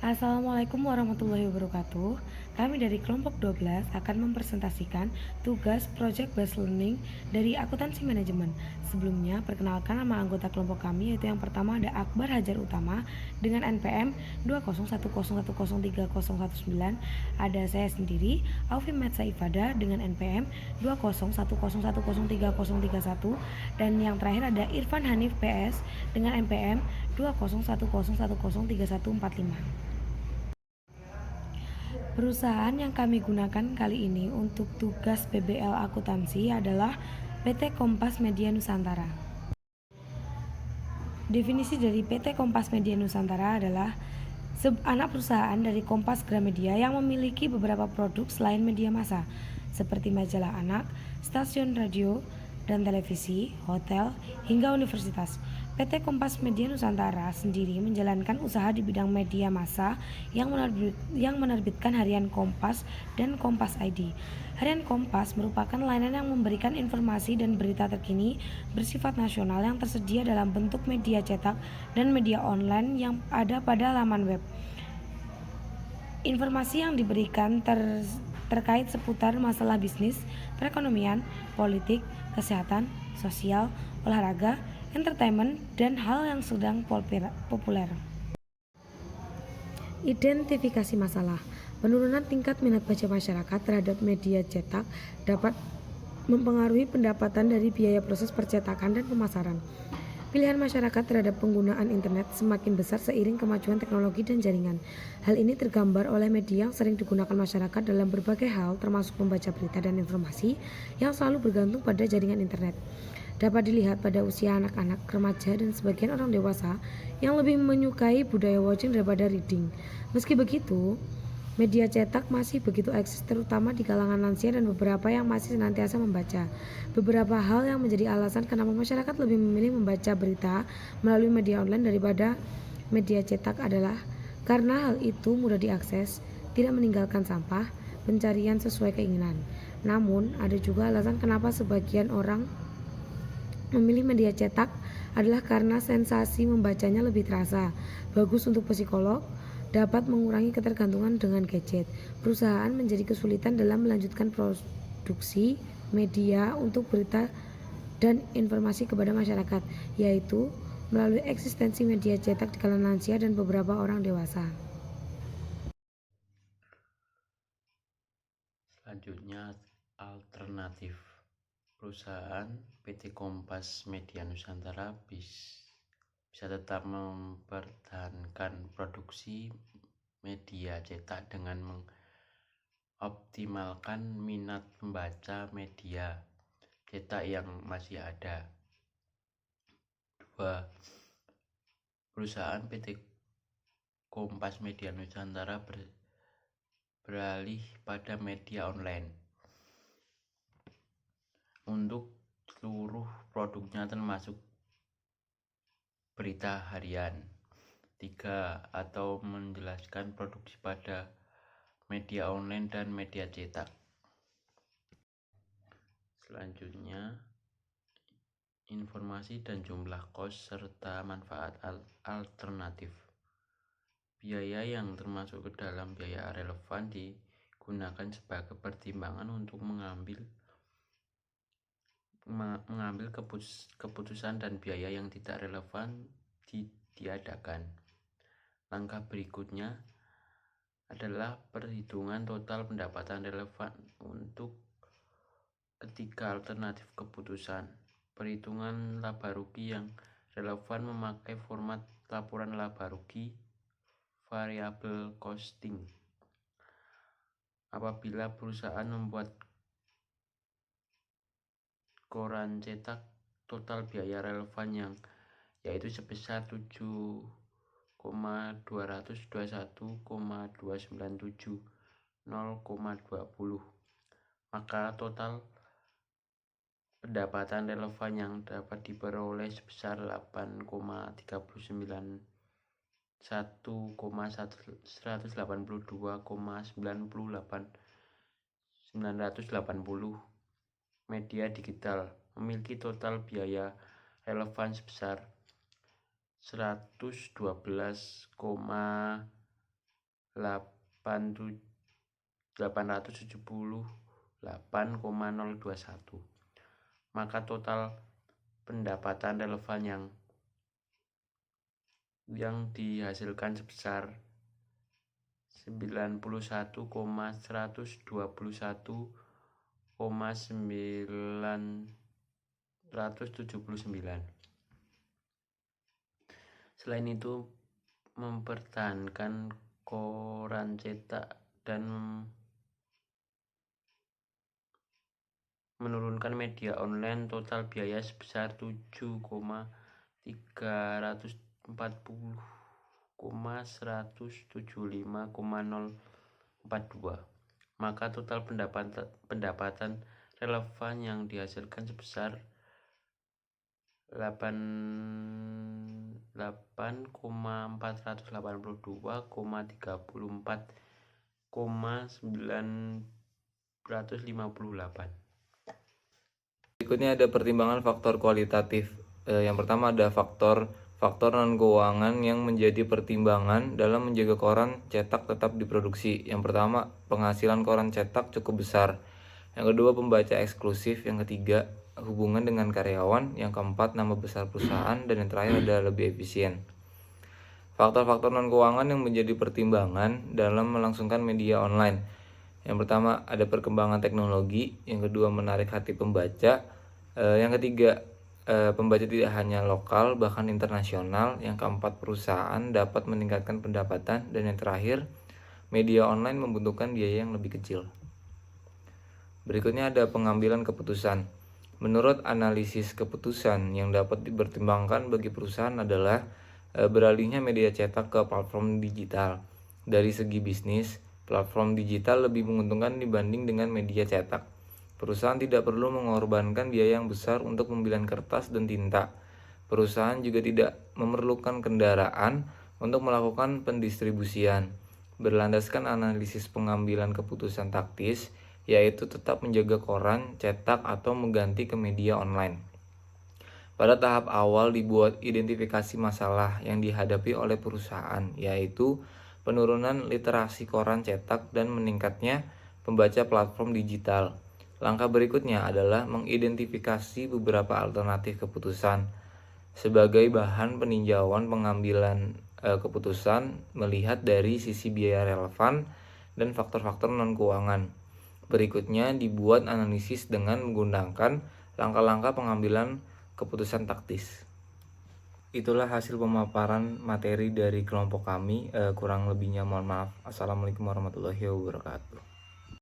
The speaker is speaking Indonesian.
Assalamualaikum warahmatullahi wabarakatuh. Kami dari kelompok 12 akan mempresentasikan tugas Project Based Learning dari Akuntansi Manajemen. Sebelumnya, perkenalkan nama anggota kelompok kami, yaitu yang pertama ada Akbar Hajar Utama dengan NPM 20110103019. Ada saya sendiri, Aufi Metsa Ifada dengan NPM 20110103031. Dan yang terakhir ada Irfan Hanif PS dengan NPM 20110103145. Perusahaan yang kami gunakan kali ini untuk tugas PBL akuntansi adalah PT Kompas Media Nusantara. Definisi dari PT Kompas Media Nusantara adalah anak perusahaan dari Kompas Gramedia yang memiliki beberapa produk selain media massa, seperti majalah anak, stasiun radio dan televisi, hotel, hingga universitas. PT Kompas Media Nusantara sendiri menjalankan usaha di bidang media massa yang menerbitkan harian Kompas dan Kompas ID. Harian Kompas merupakan layanan yang memberikan informasi dan berita terkini bersifat nasional yang tersedia dalam bentuk media cetak dan media online yang ada pada laman web. Informasi yang diberikan terkait seputar masalah bisnis, perekonomian, politik, kesehatan, sosial, olahraga, entertainment, dan hal yang sedang populer. Identifikasi masalah. Penurunan tingkat minat baca masyarakat terhadap media cetak dapat mempengaruhi pendapatan dari biaya proses percetakan dan pemasaran. Pilihan masyarakat terhadap penggunaan internet semakin besar seiring kemajuan teknologi dan jaringan. Hal ini tergambar oleh media yang sering digunakan masyarakat dalam berbagai hal, termasuk membaca berita dan informasi yang selalu bergantung pada jaringan internet. Dapat dilihat pada usia anak-anak, remaja, dan sebagian orang dewasa yang lebih menyukai budaya watching daripada reading. Meski begitu, media cetak masih begitu eksis, terutama di kalangan lansia dan beberapa yang masih senantiasa membaca. Beberapa hal yang menjadi alasan kenapa masyarakat lebih memilih membaca berita melalui media online daripada media cetak adalah karena hal itu mudah diakses, tidak meninggalkan sampah, pencarian sesuai keinginan. Namun, ada juga alasan kenapa sebagian orang memilih media cetak adalah karena sensasi membacanya lebih terasa, bagus untuk psikolog, dapat mengurangi ketergantungan dengan gadget. Perusahaan menjadi kesulitan dalam melanjutkan produksi media untuk berita dan informasi kepada masyarakat, yaitu melalui eksistensi media cetak di kalangan lansia dan beberapa orang dewasa. Selanjutnya, alternatif. Perusahaan PT Kompas Media Nusantara bisa tetap mempertahankan produksi media cetak dengan mengoptimalkan minat pembaca media cetak yang masih ada. 2. Perusahaan PT Kompas Media Nusantara beralih pada media online untuk seluruh produknya termasuk berita harian. 3. Atau menjelaskan produksi pada media online dan media cetak. Selanjutnya, informasi dan jumlah kos serta manfaat alternatif. Biaya yang termasuk ke dalam biaya relevan digunakan sebagai pertimbangan untuk mengambil keputusan, dan biaya yang tidak relevan ditiadakan. Langkah berikutnya adalah perhitungan total pendapatan relevan untuk ketiga alternatif keputusan. Perhitungan laba rugi yang relevan memakai format laporan laba rugi variable costing. Apabila perusahaan membuat koran cetak, total biaya relevan yang yaitu sebesar 7,221,297 maka total pendapatan relevan yang dapat diperoleh sebesar 8,182,980. Media digital memiliki total biaya relevan sebesar 112,2 878,021. Maka total pendapatan relevan yang dihasilkan sebesar 91,121,979. Selain itu, mempertahankan koran cetak dan menurunkan media online, total biaya sebesar 7,340,175,042. Maka total pendapatan relevan yang dihasilkan sebesar 88,434,958. Berikutnya ada pertimbangan faktor kualitatif. Yang pertama ada faktor non keuangan yang menjadi pertimbangan dalam menjaga koran cetak tetap diproduksi. Yang pertama, penghasilan koran cetak cukup besar. Yang kedua, pembaca eksklusif. Yang ketiga, hubungan dengan karyawan. Yang keempat, nama besar perusahaan. Dan yang terakhir ada lebih efisien. Faktor-faktor non keuangan yang menjadi pertimbangan dalam melangsungkan media online. Yang pertama ada perkembangan teknologi, yang kedua menarik hati pembaca, yang ketiga pembaca tidak hanya lokal bahkan internasional, yang keempat perusahaan dapat meningkatkan pendapatan, dan yang terakhir media online membutuhkan biaya yang lebih kecil. Berikutnya ada pengambilan keputusan. Menurut analisis keputusan yang dapat dipertimbangkan bagi perusahaan adalah beralihnya media cetak ke platform digital. Dari segi bisnis, platform digital lebih menguntungkan dibanding dengan media cetak. Perusahaan tidak perlu mengorbankan biaya yang besar untuk pembelian kertas dan tinta. Perusahaan juga tidak memerlukan kendaraan untuk melakukan pendistribusian. Berlandaskan analisis pengambilan keputusan taktis, yaitu tetap menjaga koran, cetak, atau mengganti ke media online. Pada tahap awal dibuat identifikasi masalah yang dihadapi oleh perusahaan, yaitu penurunan literasi koran cetak dan meningkatnya pembaca platform digital. Langkah berikutnya adalah mengidentifikasi beberapa alternatif keputusan sebagai bahan peninjauan pengambilan keputusan melihat dari sisi biaya relevan dan faktor-faktor non-keuangan. Berikutnya dibuat analisis dengan menggunakan langkah-langkah pengambilan keputusan taktis. Itulah hasil pemaparan materi dari kelompok kami. Kurang lebihnya mohon maaf. Assalamualaikum warahmatullahi wabarakatuh.